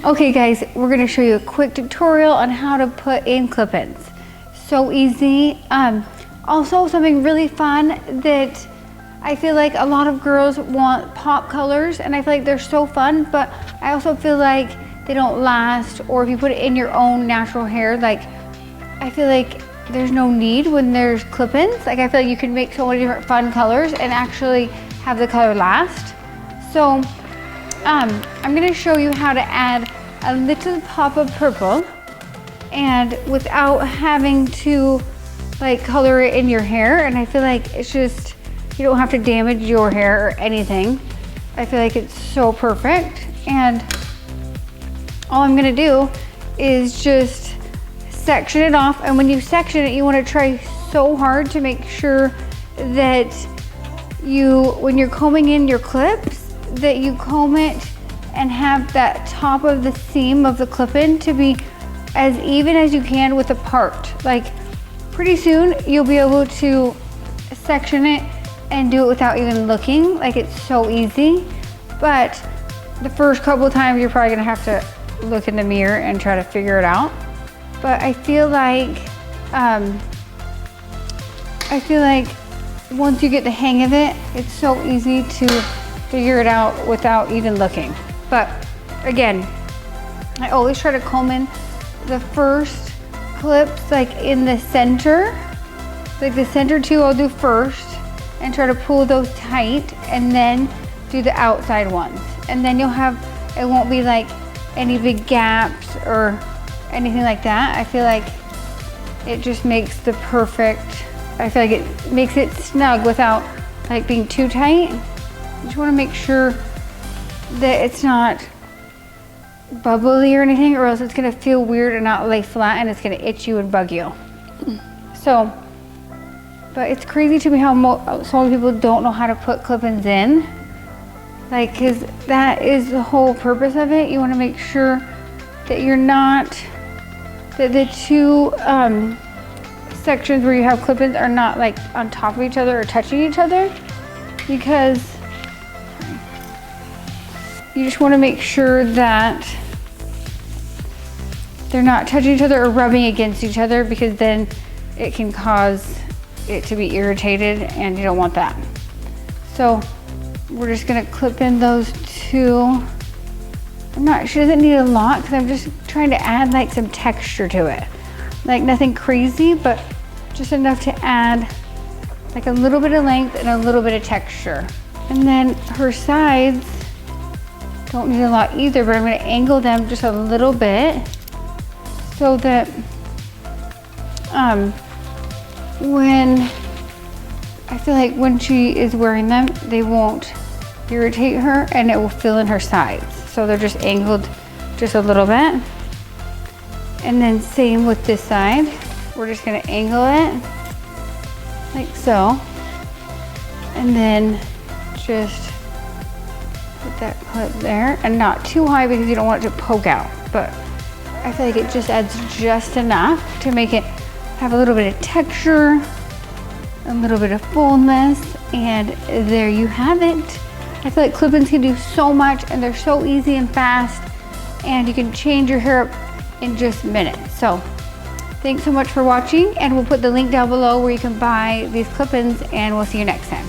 Okay guys, we're gonna show you a quick tutorial on how to put in clip-ins. So easy. Also something really fun that I feel like a lot of girls want pop colors, and I feel like they're so fun, but I also feel like they don't last, or if you put it in your own natural hair, like I feel like there's no need when there's clip-ins. Like I feel like you can make so many different fun colors and actually have the color last. So I'm gonna show you how to add a little pop of purple and without having to like color it in your hair. And I feel like it's just, you don't have to damage your hair or anything. I feel like it's so perfect. And all I'm gonna do is just section it off. And when you section it, you wanna try so hard to make sure that when you're combing in your clips, that you comb it and have that top of the seam of the clip-in to be as even as you can with the part. Like pretty soon you'll be able to section it and do it without even looking. Like it's so easy. But the first couple of times you're probably gonna have to look in the mirror and try to figure it out. But I feel like once you get the hang of it, it's so easy to figure it out without even looking. But again, I always try to comb in the first clips like in the center. Like the center two I'll do first and try to pull those tight, and then do the outside ones. And then you'll have, it won't be like any big gaps or anything like that. I feel like it just makes the perfect, I feel like it makes it snug without like being too tight. You just want to make sure that it's not bubbly or anything, or else it's going to feel weird and not lay flat, and it's going to itch you and bug you. So, but it's crazy to me how so many people don't know how to put clip-ins in. Like, cause that is the whole purpose of it. You want to make sure that you're not, that the two sections where you have clip-ins are not like on top of each other or touching each other, because you just want to make sure that they're not touching each other or rubbing against each other, because then it can cause it to be irritated and you don't want that. So we're just gonna clip in those two. She doesn't need a lot because I'm just trying to add like some texture to it. Like nothing crazy, but just enough to add like a little bit of length and a little bit of texture. And then her sides don't need a lot either, but I'm gonna angle them just a little bit so that I feel like when she is wearing them, they won't irritate her and it will fill in her sides. So they're just angled just a little bit. And then same with this side. We're just gonna angle it like so. And then just put that clip there, and not too high because you don't want it to poke out. But I feel like it just adds just enough to make it have a little bit of texture, a little bit of fullness, and there you have it. I feel like clip-ins can do so much, and they're so easy and fast, and you can change your hair up in just minutes. So thanks so much for watching, and we'll put the link down below where you can buy these clip-ins, and we'll see you next time.